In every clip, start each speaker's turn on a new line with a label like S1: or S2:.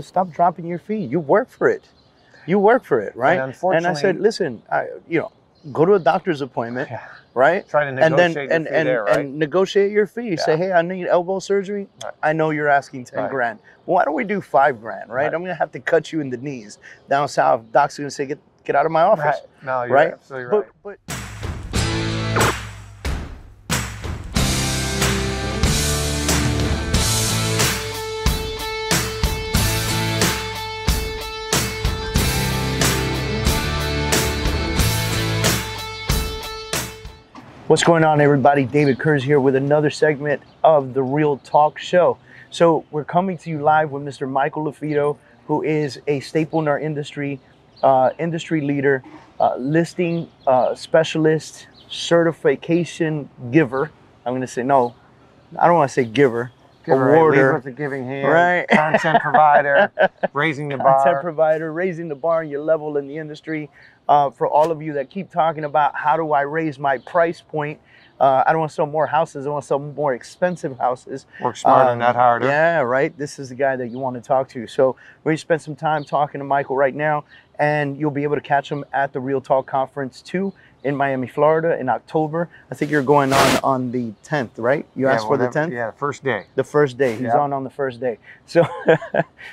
S1: Stop dropping your fee. You work for it. You work for it, right? And I said, listen, go to a doctor's appointment, right?
S2: Try to negotiate your fee there, right?
S1: And negotiate your fee. Say, hey, I need elbow surgery.
S2: Right.
S1: I know you're asking 10 grand. Well, why don't we do 5 grand, right? I'm gonna have to cut you in the knees. Down south, doc's gonna say, get out of my office.
S2: Right. No, you're absolutely right.
S1: But what's going on, everybody? David Kurz here with another segment of the Real Talk Show. So we're coming to you live with Mr. Michael Lafido, who is a staple in our industry, industry leader, listing specialist, certification giver. I'm going to say, no, I don't want to say giver. Awarder,
S2: lead with the giving hand,
S1: right?
S2: Content provider, raising the bar.
S1: Content provider, raising the bar and your level in the industry. For all of you that keep talking about how do I raise my price point, I don't want to sell more houses. I want to sell more expensive houses.
S2: Work smarter, not harder.
S1: Yeah, right. This is the guy that you want to talk to. So we're going to spend some time talking to Michael right now, and you'll be able to catch him at the Real Talk Conference 2 in Miami, Florida in October. I think you're going on the 10th, right? You asked for the 10th?
S2: Yeah, first day.
S1: The first day. He's on the first day. So,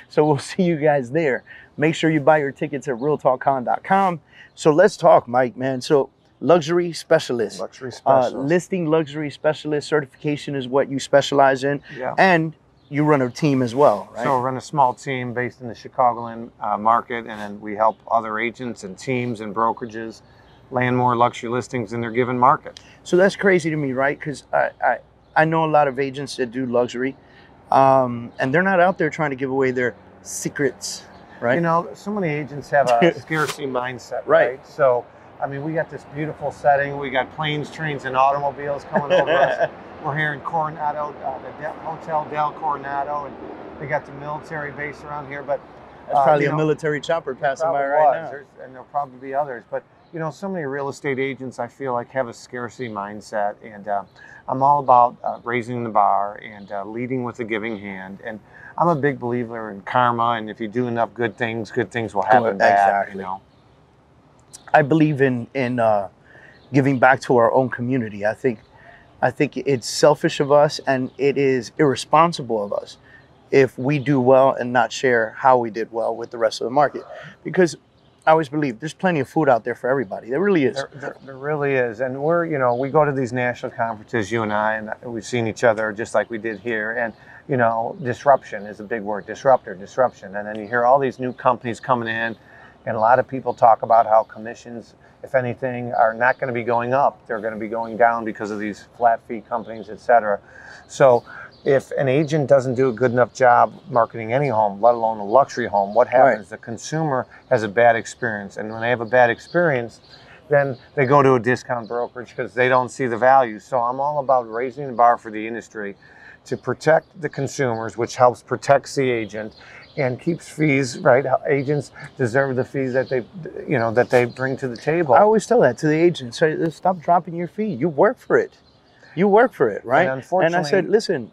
S1: so we'll see you guys there. Make sure you buy your tickets at realtalkcon.com. So let's talk, Mike, man. So luxury specialist.
S2: Luxury specialist.
S1: Listing luxury specialist certification is what you specialize in.
S2: Yeah.
S1: And you run a team as well, right?
S2: So we run a small team based in the Chicagoland market, and then we help other agents and teams and brokerages land more luxury listings in their given market.
S1: So that's crazy to me, right? Because I know a lot of agents that do luxury, and they're not out there trying to give away their secrets, right?
S2: You know, so many agents have a scarcity mindset, right? So, I mean, we got this beautiful setting. We got planes, trains, and automobiles coming over us. We're here in Coronado, the Hotel Del Coronado, and they got the military base around here. But
S1: that's probably a military chopper passing by right now.
S2: And there'll probably be others. But you know, so many real estate agents, I feel like, have a scarcity mindset, and I'm all about raising the bar and leading with a giving hand. And I'm a big believer in karma, and if you do enough good things will happen back.
S1: Exactly.
S2: You know,
S1: I believe in giving back to our own community. I think it's selfish of us, and it is irresponsible of us if we do well and not share how we did well with the rest of the market, because I always believe there's plenty of food out there for everybody. There really is.
S2: There really is. And we go to these national conferences, you and I, and we've seen each other just like we did here. And, you know, disruption is a big word, disruption. And then you hear all these new companies coming in, and a lot of people talk about how commissions, if anything, are not going to be going up. They're going to be going down because of these flat fee companies, et cetera. So if an agent doesn't do a good enough job marketing any home, let alone a luxury home, what happens? Right. The consumer has a bad experience. And when they have a bad experience, then they go to a discount brokerage because they don't see the value. So I'm all about raising the bar for the industry to protect the consumers, which helps protect the agent and keeps fees, right? Agents deserve the fees that they bring to the table.
S1: I always tell that to the agents. So stop dropping your fee. You work for it. You work for it, right?
S2: And unfortunately,
S1: and I said, listen,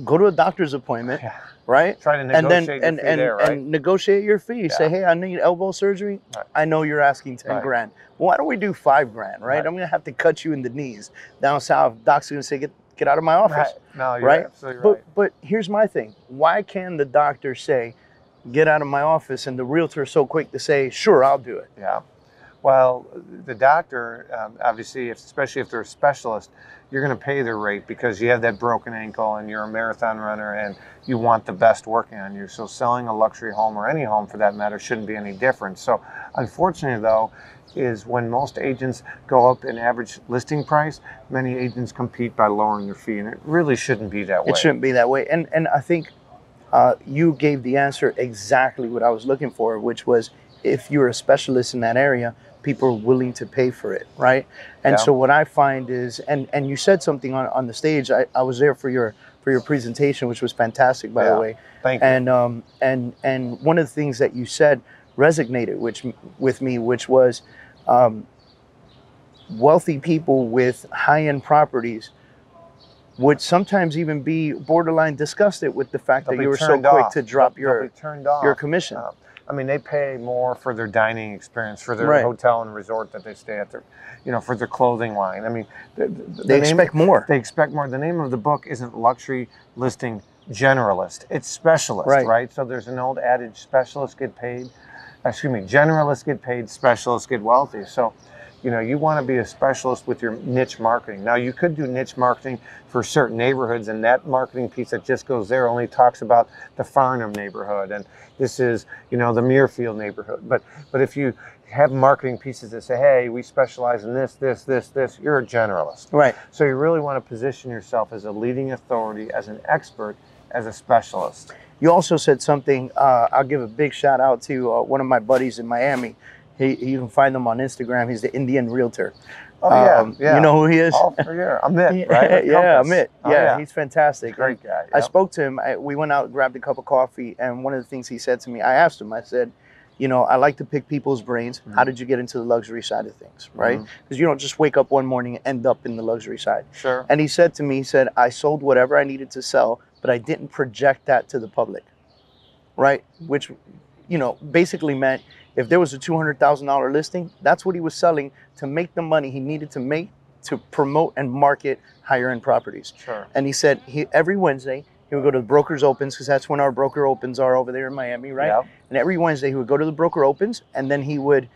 S1: go to a doctor's appointment, right?
S2: Try to negotiate your fee there, right?
S1: And negotiate your fee. Say, hey, I need elbow surgery. Right. I know you're asking 10 grand. Well, why don't we do 5 grand, right? I'm gonna have to cut you in the knees. Down south, doc's gonna say, get out of my office.
S2: Right. No, you're absolutely right.
S1: But here's my thing. Why can the doctor say, get out of my office, and the realtor is so quick to say, sure, I'll do it?
S2: Yeah. Well, the doctor, obviously, especially if they're a specialist, you're going to pay their rate because you have that broken ankle and you're a marathon runner and you want the best working on you. So selling a luxury home, or any home for that matter, shouldn't be any different. So unfortunately, though, is when most agents go up in average listing price, many agents compete by lowering their fee, and it really shouldn't be that way.
S1: It shouldn't be that way. And I think you gave the answer exactly what I was looking for, which was if you're a specialist in that area, people are willing to pay for it, right? And so what I find is, and you said something on the stage. I was there for your presentation, which was fantastic, by the way.
S2: Thank you.
S1: And one of the things that you said resonated with me, which was wealthy people with high-end properties would sometimes even be borderline disgusted with the fact
S2: They'll
S1: that
S2: be
S1: you were so
S2: turned
S1: quick
S2: off.
S1: to drop
S2: They'll be turned off.
S1: your commission.
S2: I mean, they pay more for their dining experience, for their
S1: Right.
S2: hotel and resort that they stay at, their, you know, for their clothing line. I mean,
S1: They expect more.
S2: They expect more. The name of the book isn't Luxury Listing Generalist. It's Specialist,
S1: Right.
S2: right? So there's an old adage, specialists get paid, generalists get paid, specialists get wealthy. So, you know, you want to be a specialist with your niche marketing. Now, you could do niche marketing for certain neighborhoods, and that marketing piece that just goes there only talks about the Farnham neighborhood, and this is, you know, the Muirfield neighborhood. But if you have marketing pieces that say, hey, we specialize in this, you're a generalist.
S1: Right.
S2: So you really want to position yourself as a leading authority, as an expert, as a specialist.
S1: You also said something, I'll give a big shout out to one of my buddies in Miami. You can find him on Instagram. He's the Indian Realtor.
S2: Oh, yeah.
S1: You know who he is?
S2: Oh, for sure. Amit, right?
S1: Yeah, Amit.
S2: Oh,
S1: yeah, he's fantastic.
S2: Great guy. Yep.
S1: I spoke to him. We went out and grabbed a cup of coffee, and one of the things he said to me, I asked him, I said, you know, I like to pick people's brains. How did you get into the luxury side of things, right? Because you don't just wake up one morning and end up in the luxury side.
S2: Sure.
S1: And he said to me, he said, I sold whatever I needed to sell, but I didn't project that to the public, right? Which, you know, basically meant if there was a $200,000 listing, that's what he was selling to make the money he needed to make to promote and market higher end properties.
S2: Sure.
S1: And he said every Wednesday, he would go to the brokers opens, because that's when our broker opens are over there in Miami, right?
S2: Yep.
S1: And every Wednesday he would go to the broker opens, and then he would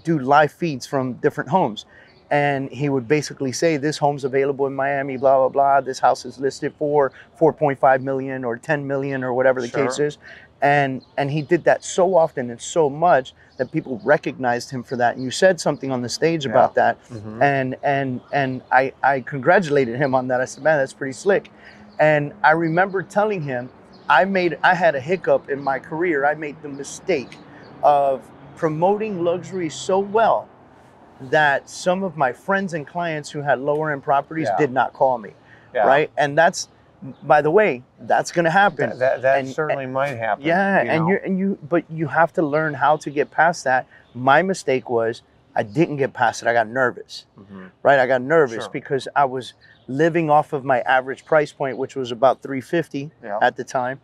S1: do live feeds from different homes. And he would basically say, this home's available in Miami, blah, blah, blah. This house is listed for 4.5 million or 10 million or whatever the case is. And he did that so often and so much that people recognized him for that. And you said something on the stage about that. And I congratulated him on that. I said, man, that's pretty slick. And I remember telling him, I had a hiccup in my career. I made the mistake of promoting luxury so well that some of my friends and clients who had lower end properties did not call me, right? And that's, by the way, that's going to happen.
S2: That certainly might happen.
S1: Yeah, but you have to learn how to get past that. My mistake was I didn't get past it. I got nervous, right? I got nervous because I was living off of my average price point, which was about $350 at the time,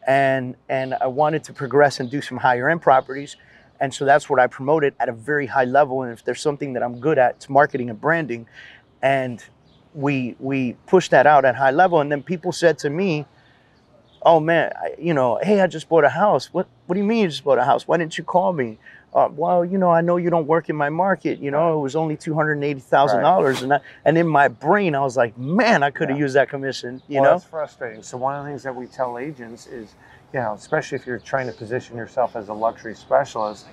S1: and I wanted to progress and do some higher end properties. And so that's what I promoted at a very high level. And if there's something that I'm good at, it's marketing and branding. And we pushed that out at high level. And then people said to me, oh man, you know, hey, I just bought a house. What do you mean you just bought a house? Why didn't you call me? Well, you know, I know you don't work in my market. You know, it was only $280,000. And in my brain, I was like, man, I could have used that commission, you know?
S2: That's frustrating. So one of the things that we tell agents is, you know, especially if you're trying to position yourself as a luxury specialist,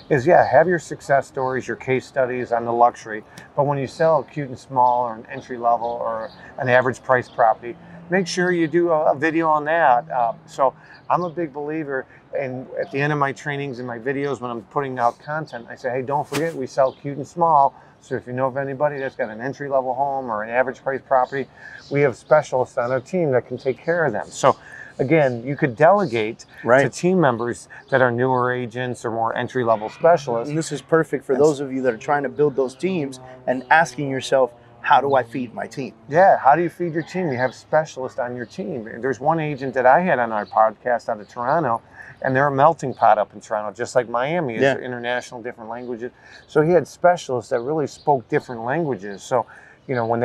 S2: is have your success stories, your case studies on the luxury. But when you sell a cute and small or an entry level or an average price property, make sure you do a video on that. So I'm a big believer, and at the end of my trainings and my videos, when I'm putting out content, I say, hey, don't forget, we sell cute and small. So if you know of anybody that's got an entry level home or an average price property, we have specialists on our team that can take care of them. So again, you could delegate to team members that are newer agents or more entry-level specialists.
S1: And this is perfect for those of you that are trying to build those teams and asking yourself, how do I feed my team?
S2: Yeah, how do you feed your team? You have specialists on your team. There's one agent that I had on our podcast out of Toronto, and they're a melting pot up in Toronto, just like Miami is international, different languages. So he had specialists that really spoke different languages. So, you know, when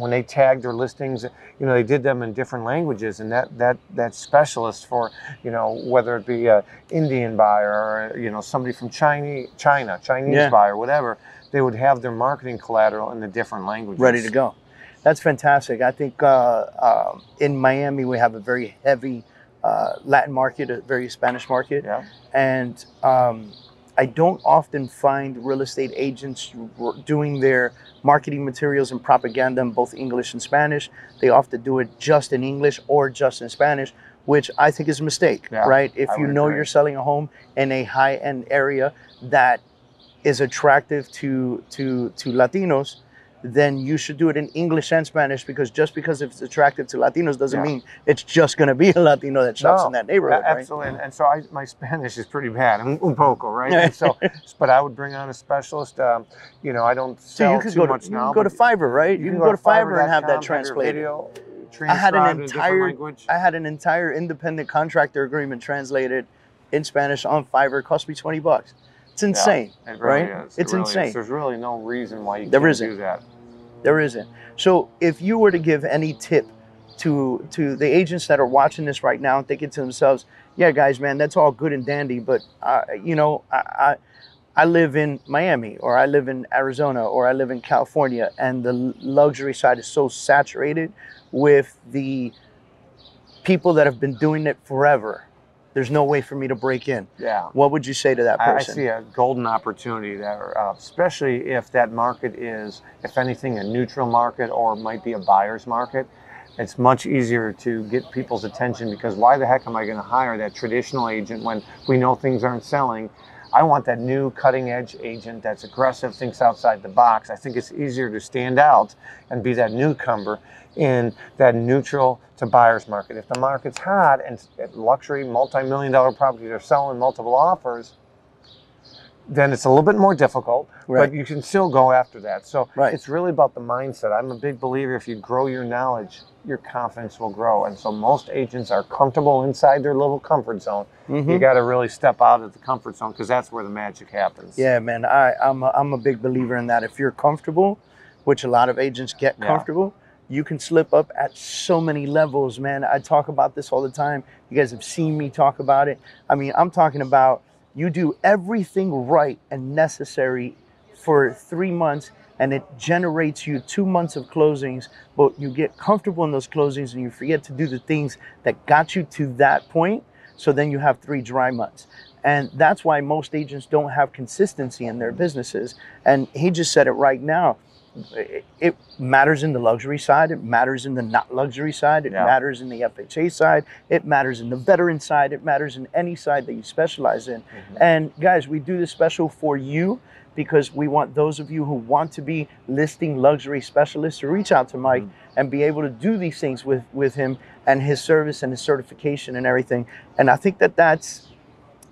S2: they tagged their listings, you know, they did them in different languages, and that specialist for, you know, whether it be a Indian buyer or, you know, somebody from Chinese buyer, whatever, they would have their marketing collateral in the different languages.
S1: Ready to go. That's fantastic. I think in Miami we have a very heavy Latin market, a very Spanish market, and I don't often find real estate agents doing their marketing materials and propaganda in both English and Spanish. They often do it just in English or just in Spanish, which I think is a mistake, right? If you know you're selling a home in a high-end area that is attractive to Latinos, then you should do it in English and Spanish, because just because it's attractive to Latinos doesn't
S2: Yeah.
S1: mean it's just going to be a Latino that shops in that neighborhood, right?
S2: Absolutely. And so my Spanish is pretty bad. I'm un poco, right? And so, but I would bring on a specialist. You know, I don't
S1: So
S2: sell
S1: you could
S2: too
S1: go to,
S2: much now.
S1: go to Fiverr, right? You can go to Fiverr and have that
S2: Fiverr.com, have your
S1: translated.
S2: video
S1: I had
S2: transcribed in a different language.
S1: I had an entire independent contractor agreement translated in Spanish on Fiverr. It cost me $20. It's insane,
S2: It really
S1: right?
S2: is.
S1: It's
S2: It really
S1: insane.
S2: is. There's really no reason why you
S1: There
S2: can't
S1: isn't.
S2: do that.
S1: There isn't. So if you were to give any tip to the agents that are watching this right now and thinking to themselves, yeah, guys, man, that's all good and dandy, but you know, I live in Miami, or I live in Arizona, or I live in California, and the luxury side is so saturated with the people that have been doing it forever. There's no way for me to break in.
S2: Yeah.
S1: What would you say to that
S2: I
S1: person?
S2: see a golden opportunity there, especially if that market is, if anything, a neutral market or might be a buyer's market. It's much easier to get people's attention, because why the heck am I going to hire that traditional agent when we know things aren't selling? I want that new cutting edge agent that's aggressive, thinks outside the box. I think it's easier to stand out and be that newcomer in that neutral to buyer's market. If the market's hot and luxury multi-million-dollar properties are selling multiple offers, then it's a little bit more difficult,
S1: Right.
S2: but you can still go after that. So
S1: Right.
S2: it's really about the mindset. I'm a big believer, if you grow your knowledge, your confidence will grow. And so most agents are comfortable inside their little comfort zone. You got to really step out of the comfort zone, because that's where the magic happens.
S1: Yeah, man, I'm a big believer in that. If you're comfortable, which a lot of agents get comfortable, you can slip up at so many levels, man. I talk about this all the time. You guys have seen me talk about it. I mean, I'm talking about you do everything right and necessary for 3 months, and it generates you 2 months of closings, but you get comfortable in those closings and you forget to do the things that got you to that point. So then you have 3 dry months. And that's why most agents don't have consistency in their businesses. And he just said it right now. It matters in the luxury side. It matters in the not luxury side. It matters in the FHA side. It matters in the veteran side. It matters in any side that you specialize in. And guys, we do this special for you, because we want those of you who want to be listing luxury specialists to reach out to Mike and be able to do these things with him and his service and his certification and everything. And I think that's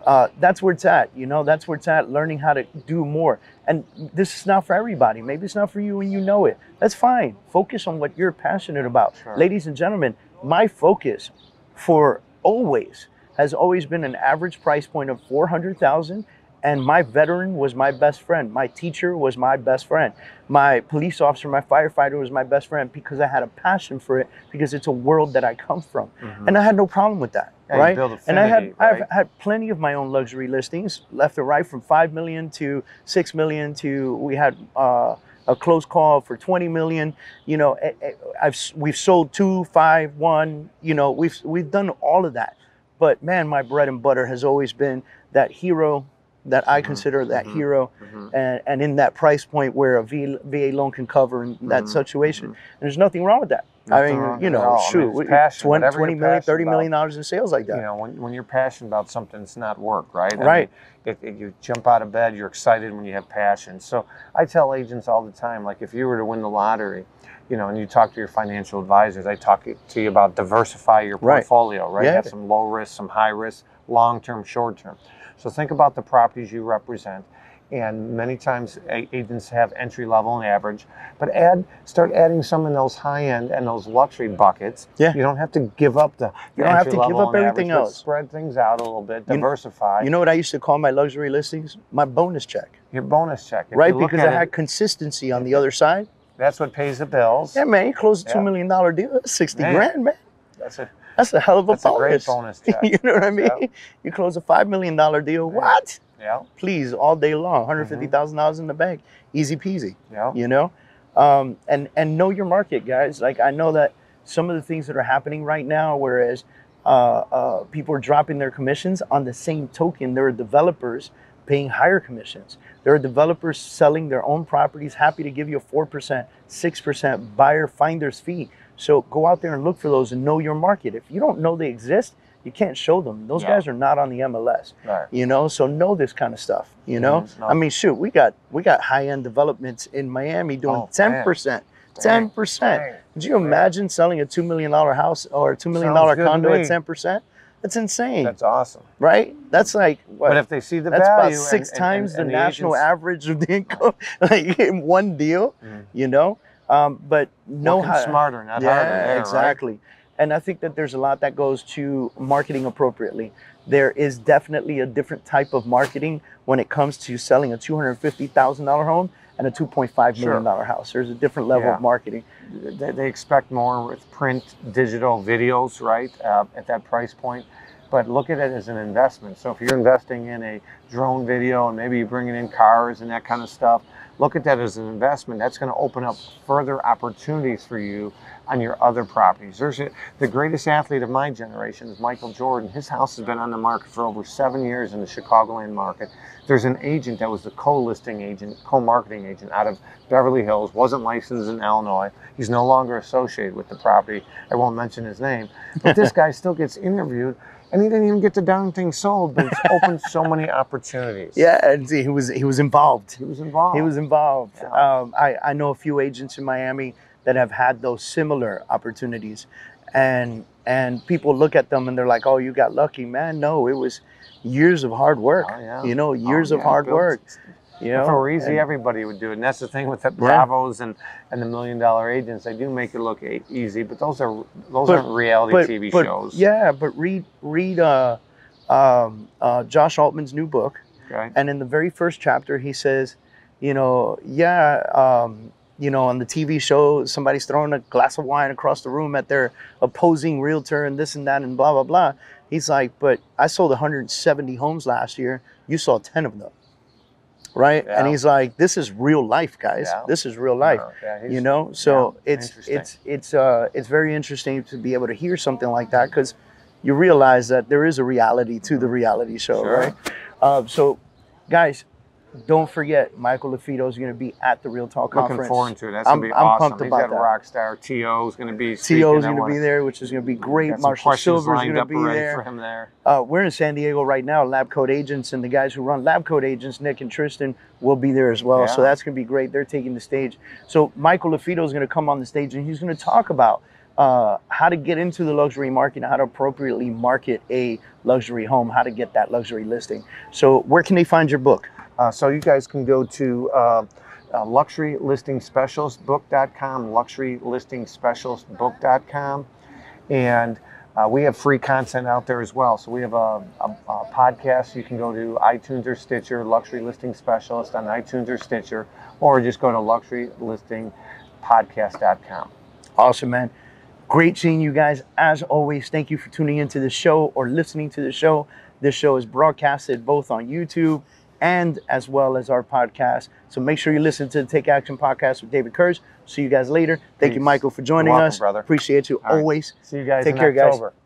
S1: where it's at. You know, that's where it's at, learning how to do more. And this is not for everybody. Maybe it's not for you and you know it. That's fine. Focus on what you're passionate about.
S2: Sure.
S1: Ladies and gentlemen, my focus has always been an average price point of $400,000. And my veteran was my best friend. My teacher was my best friend. My police officer, my firefighter was my best friend, because I had a passion for it, because it's a world that I come from. And I had no problem with that, right? And I've had plenty of my own luxury listings, left or right, from 5 million to 6 million to, we had a close call for 20 million. You know, we've sold 2, 5, 1, you know, we've done all of that. But man, my bread and butter has always been that hero, that I consider that hero, and in that price point where a VA loan can cover in that situation. And there's nothing wrong with that. I mean, you know, shoot, 20 million, $30 million in sales like that.
S2: You know, when you're passionate about something, it's not work, right?
S1: Right.
S2: I mean, you jump out of bed, you're excited when you have passion. So I tell agents all the time, like, if you were to win the lottery, you know, and you talk to your financial advisors, I talk to you about diversify your portfolio, right?
S1: Yeah.
S2: Have some low risk, some high risk, long-term, short-term. So think about the properties you represent. And many times agents have entry level and average, but start adding some in those high end and those luxury buckets.
S1: Yeah.
S2: You don't have to give up
S1: you don't have to give up everything else.
S2: Spread things out a little bit, diversify.
S1: You know what I used to call my luxury listings? My bonus check.
S2: Your bonus check.
S1: Right, because I had consistency on the other side.
S2: That's what pays the bills.
S1: Yeah, man, you close a $2 million deal, that's 60 grand, man. That's a hell of a bonus.
S2: That's a great bonus check.
S1: You know what I mean? Yeah. You close a $5 million deal, what?
S2: Yeah.
S1: Please, all day long, $150,000 in the bank, easy peasy.
S2: Yeah.
S1: You know, and know your market, guys. Like, I know that some of the things that are happening right now, whereas people are dropping their commissions, on the same token, there are developers paying higher commissions. There are developers selling their own properties, happy to give you a 4%, 6% buyer finder's fee. So go out there and look for those and know your market. If you don't know they exist, you can't show them. Those
S2: Yeah.
S1: guys are not on the MLS,
S2: Right.
S1: you know, so know this kind of stuff, you know.
S2: No.
S1: I mean, shoot, we got high-end developments in Miami doing 10%. 10%.
S2: Dang.
S1: Could you imagine selling a $2 million house or a $2 million
S2: Sounds good to
S1: condo at
S2: me.
S1: 10%? That's insane.
S2: That's awesome.
S1: Right? That's like what?
S2: But if they see the
S1: That's
S2: value,
S1: about six times the
S2: and
S1: national
S2: agents,
S1: average of the income, like in one deal, you know. But know
S2: working
S1: how
S2: smarter, not harder. There,
S1: exactly. And I think that there's a lot that goes to marketing appropriately. There is definitely a different type of marketing when it comes to selling a $250,000 home and a $2.5 million house. There's a different level of marketing.
S2: They expect more with print, digital, videos, right, at that price point. But look at it as an investment. So if you're investing in a drone video and maybe you're bringing in cars and that kind of stuff, look at that as an investment. That's going to open up further opportunities for you on your other properties. The greatest athlete of my generation is Michael Jordan. His house has been on the market for over 7 years in the Chicagoland market. There's an agent that was the co-listing agent, co-marketing agent out of Beverly Hills, wasn't licensed in Illinois. He's no longer associated with the property. I won't mention his name. But this guy still gets interviewed, and he didn't even get the darn thing sold, but it's opened so many opportunities.
S1: Yeah, and see, he was involved.
S2: He was involved.
S1: He was involved.
S2: Yeah.
S1: I know a few agents in Miami that have had those similar opportunities, and people look at them and they're like, "Oh, you got lucky, man." No, it was years of hard work.
S2: Oh, yeah.
S1: You know, years of hard work. You know,
S2: if it were easy, everybody would do it. And that's the thing with the Bravos and the $1 Million agents. They do make it look easy, but those aren't reality TV shows.
S1: Yeah, but read Josh Altman's new book.
S2: Okay.
S1: And in the very first chapter, he says, you know, on the TV show, somebody's throwing a glass of wine across the room at their opposing realtor and this and that and blah, blah, blah. He's like, but I sold 170 homes last year. You saw 10 of them. Right. Yeah. And he's like, this is real life, guys. Yeah. This is real life. Yeah, you know, so it's very interesting to be able to hear something like that, because you realize that there is a reality to the reality show. Right. So guys, don't forget, Michael Lafido is going to be at the Real Talk Conference.
S2: Looking forward to it. That's going to be awesome.
S1: I'm pumped about that.
S2: He's got a rock star. T.O. is going to be
S1: T.O. is going to be there, which is going to be great. Marshall Silver is going to be there.
S2: For him there.
S1: We're in San Diego right now. Lab Coat Agents and the guys who run Lab Coat Agents, Nick and Tristan, will be there as well. Yeah. So that's going to be great. They're taking the stage. So Michael Lafido is going to come on the stage and he's going to talk about how to get into the luxury market, how to appropriately market a luxury home, how to get that luxury listing. So where can they find your book?
S2: So you guys can go to luxurylistingspecialistbook.com, luxurylistingspecialistbook.com, and we have free content out there as well. So we have a podcast. You can go to iTunes or Stitcher, Luxury Listing Specialist on iTunes or Stitcher, or just go to luxurylistingpodcast.com.
S1: Awesome, man. Great seeing you guys. As always, thank you for tuning into the show or listening to the show. This show is broadcasted both on YouTube and as well as our podcast. So make sure you listen to the Take Action podcast with David Kurz. See you guys later. Thank you, Michael, for joining us.
S2: Brother.
S1: Appreciate you always.
S2: See you guys
S1: Take
S2: in
S1: care,
S2: October.
S1: Guys.